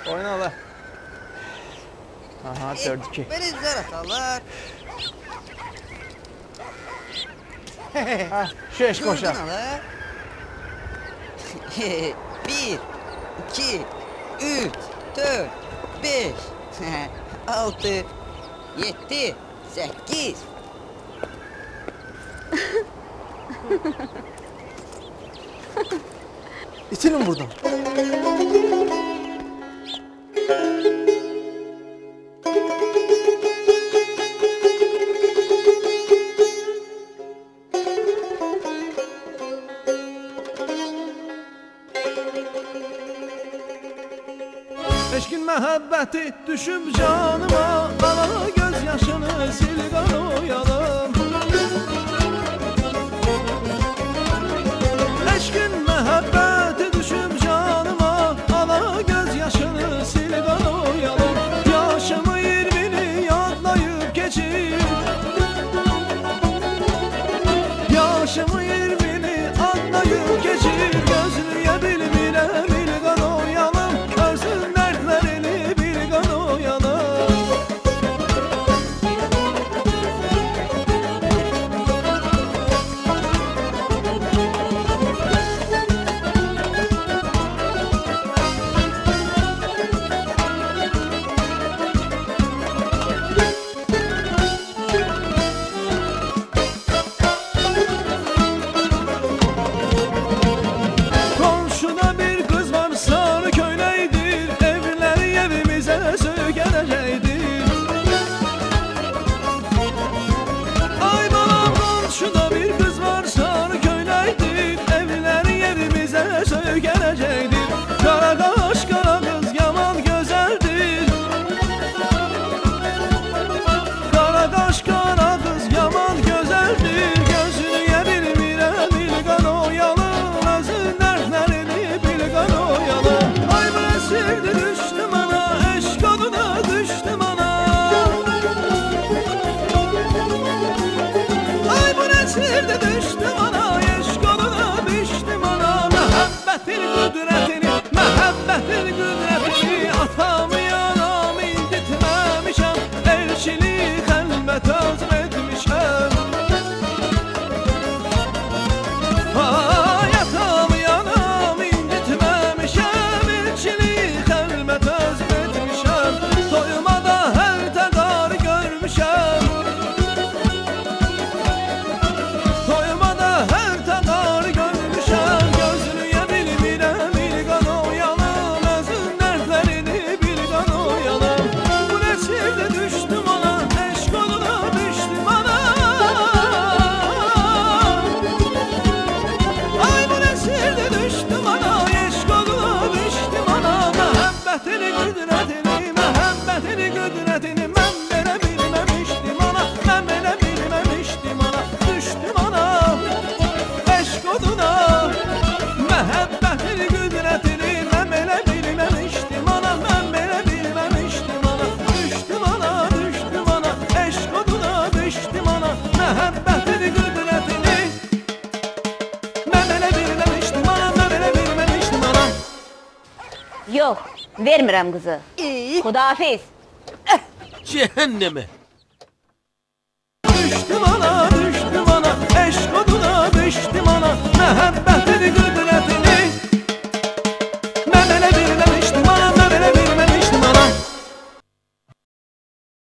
Oyna ala. Aha 4-2. Belə üzər atarlar. Ha, şeş qoşar. Gördün ala. 1, 2, 3, 4, 5, 6, 7, 8. İtilin buradan. Eşkin məhəbbəti düşüb canıma, ala göz yaşını sil qanıyalım. Eşkin məhəbbəti düşüb canıma, ala göz yaşını sil qanıyalım. Yaşımı 20'ni yadlayıb keçir, yaşımı 20'ni adlayıb keçir. Gözlüyə bilmirəm il qanıyalım, özün dərdlərini bil qanıyalım. Komşuda bir kız var, sarı köynəkdir, evləri evimizə söykənəcəkdir. Ay balam, komşuda bir kız var, sarı köynəkdir, evləri evimizə söykənəcəkdir. Qara qaş, qara qız yaman gözəldir, qara qaş, qara qız yaman gözəldir. Gözlüyə bilmirəm il qanıyalım, özün dərdlərini bil qanıyalım. Ay bu əsirdi düşdüm ana, eşq oduna düşdüm ana. Ay bu əsirdi düşdüm ana, eşq oduna düşdüm ana. Məhəbbətin qüdrətini, məhəbbətin qüdrətini atamayam, incitməmişəm, elçilik xəlvət azm etmişəm. Ay atamayam, incitməmişəm, elçilik xəlvət azm etmişəm. Toymada hər təqar görmüşəm, toymada hər təqar görmüşəm. Gözlüyə bilmirəm il qanıyalım, özün dərdlərini bil qanıyalım. Bu nəsirdə düşdüm ana, eşq oduna düşdüm ana. Ay bu nəsirdə düşdüm ana, eşq oduna düşdüm ana. Məhəbbətini qüdrətini, məhəbbətini qüdrətini mən belə bilməmişdim ana, mən belə bilməmişdim ana. Düşdüm ana, eşq oduna, məhəbbətini qüdrətini mən belə bilməmişdim ana, mən belə bilməmişdim ana. Düşdüm ana, eşq oduna düşdüm ana, məhəbbətini qüdrətini mən belə bilməmişdim ana, mən belə bilməmişdim ana. Yox, vermirəm qızı. Xudafiz. Cehenneme. Düşdüm ana, eşq oduna düşdüm ana, məhəbbət